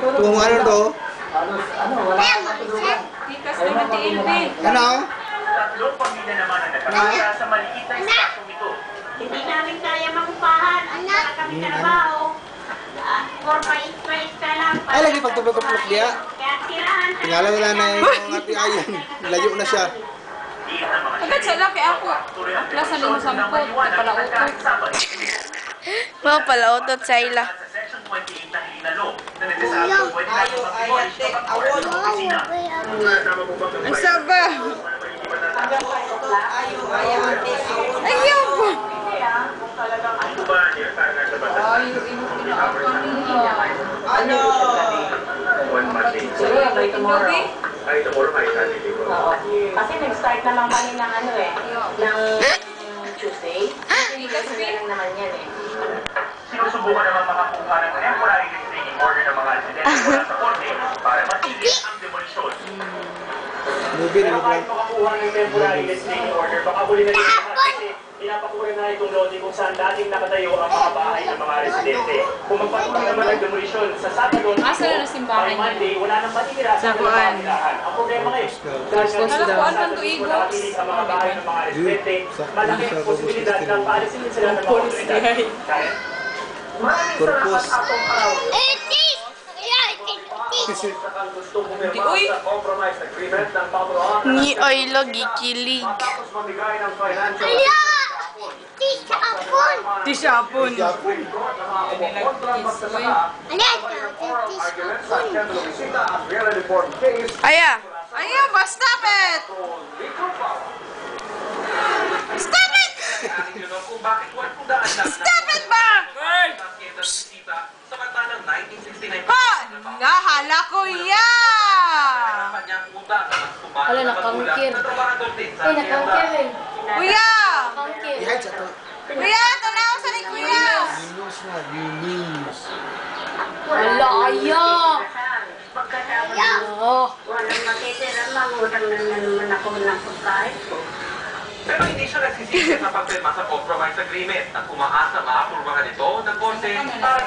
Kung ano to? Wala kang matulungan. Tikas na nati-ilbin. Ano? Tatlong pamilya naman ang nakakita sa maliit na espasyong ito. Hindi namin kaya makupahan. Wala kami trabaho. Pais ka lang. Ay, lagi pagtupag-tuplok diya. Kaya tirahan. Tingala wala na yung ati ayan. Layo na siya. Agad sa laki ako. Plasa ni mo sampot. Napalautot. Mga palautot sa ila. Ang saba. Ayaw po. Kasi nag-start naman kami ng ano eh, ng Tuesday. Kasi lang naman yan eh. Sinusubukan naman makakuha ng temporary restraining order ng mga residente mula sa korte para matigil ang demolisyon. Movie na Kahit makakuha ng temporary restraining order, baka huli na rin naman kasi pinapakura na itong lodi kung saan dating nakatayo ang mga bahay ng mga residente. Kung magpatuloy naman ang demolisyon sa Sabado, Asa na simbahan by Monday, wala nang matitira sa mga pamilahan. Ang problema ngayon, dahil nga Nalakuan man to sa igos. nakatinig ang mga bahay ng mga residente, malaki ang posibilidad na paalisin sila ng mga otoridad. Kaya? Maraming salamat atong araw. Uy! Ni Oilo gikilig. Tisapon. Aya. Ayaw ba? Stop it! Stop it! Stop it ba? Samantalang 1969 Ha! Nahala ko yan! Wala, nakangkir. Ay, nakangkir eh. Kuya! Nakangkir. i-hide sa to. Kuya! Tanaw sa ni Kuya! News na, news. Wala, ayaw. Oh. Walang matitira, mangutang na naman ako ng pagkain ko. Pero hindi siya nagsisisi sa pagpirma sa compromise agreement at umaasa maapurbahan ito ng korte para